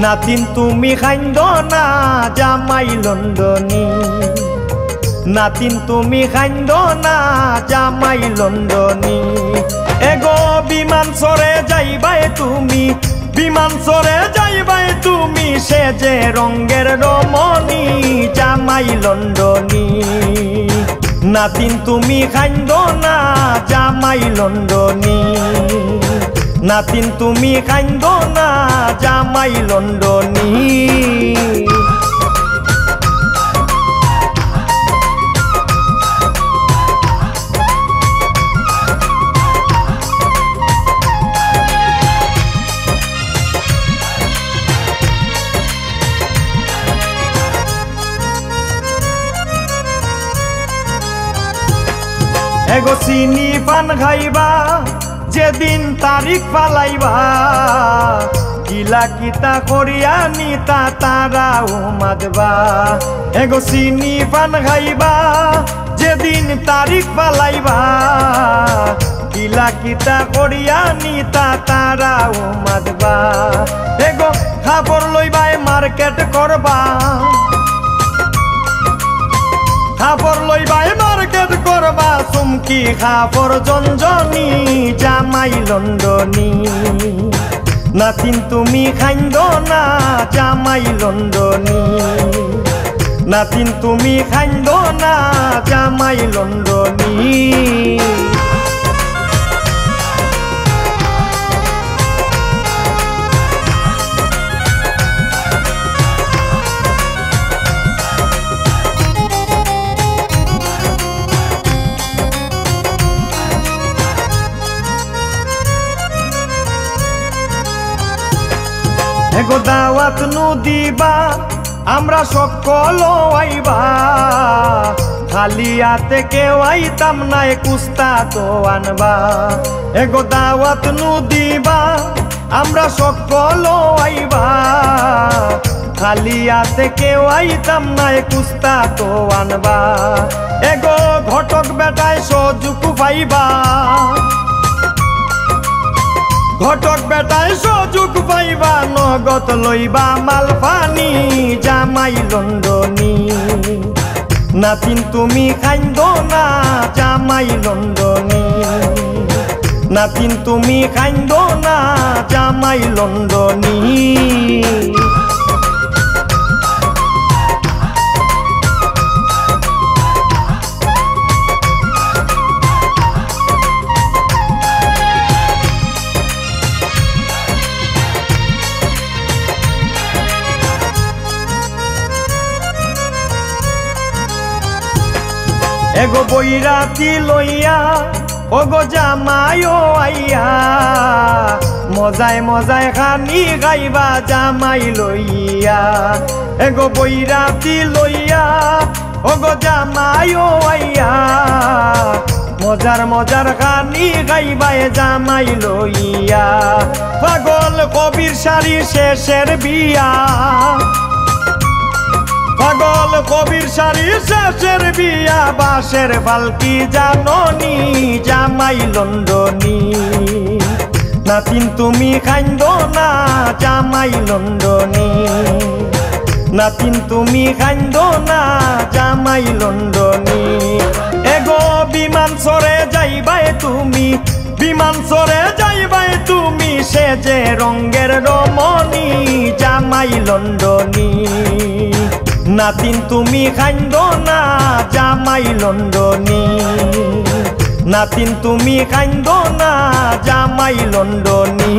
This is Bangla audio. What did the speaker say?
নাতিন তুমি খাইন্দ না জামাই লন্ডনী, নাতিন তুমি খাইন্দ না জামাই লন্ডনী। এগো বিমান চরে যাইবাই তুমি, বিমান চরে যাইবাই তুমি, সে যে রঙ্গের রমণী জামাই লন্ডনী। নাতিন তুমি খাইন্দ না জামাই লন্ডনী, নাতিন তুমি খাইন্দ না জামাই লন্ডনী। এগো চিনি পান খাইবা যেদিন তারিখ পালাইবা, কিলা কিতা করিয়া নিতা তারাও মাতবা। এগো চিনি পান খাইবা যেদিন তারিখ পালাইবা, কিলা কিতা করিয়া নিতা তারাও মাতবা। এগো খাবার লইবাই মার্কেট করবা, খাবার লইবাই মার্কেট করবা, চুমকি খাবার জঞ্জনী জামাই লন্ডনী। নাতিন তুমি খাইন্দ না জামাই লন্ডনী, নাতিন তুমি খাইন্দ না জামাই লন্ডনী। এগো দাওয়াত নু দিবা আমরা সকল আইবা, খালি হাতে কেউ আইতাম নাই কুস্তা তো আনবা। এগো দাওয়াত নু দিবা আমরা সকল আইবা, খালি হাতে কেউ আইতাম নাই কুস্তা তো আনবা। এগো ঘটক বেটায় সহযোগ পাইবা, ঘটক বেটায় সহযোগ পাইবা, নগদ লইবা মাল পানি জামাই লন্ডনী। নাতিন তুমি খাইন্দ না জামাই লন্ডনী, নাতিন তুমি খাইন্দ না জামাই লন্ডনী। এগো বৈরাতি লইয়া ওগো জামাইও আইয়া, মজায় মজায় খানি গাইবা জামাই লইয়া। এগো বৈরাতি লইয়া ওগো জামাইও আইয়া, মজার মজার খানি গাইবা জামাই লইয়া। পাগল কবির শাড়ি শেষের বিয়া, পাগল কবির শাড়ি শেষের বিয়া, বাঁশের পালকি জাননী জামাই লন্ডনী। নাতিন তুমি খাইন্দ না জামাই লন্ডনী, নাতিন তুমি খাইন্দ না জামাই লন্ডনী। এগো বিমান চরে যাইবাই তুমি, বিমান চরে যাইবাই তুমি, সে যে রঙ্গের রমণী জামাই লন্ডনী। নাতিন তুমি খাইন্দ না জামাই লন্ডনী, নাতিন তুমি খাইন্দ না জামাই লন্ডনী।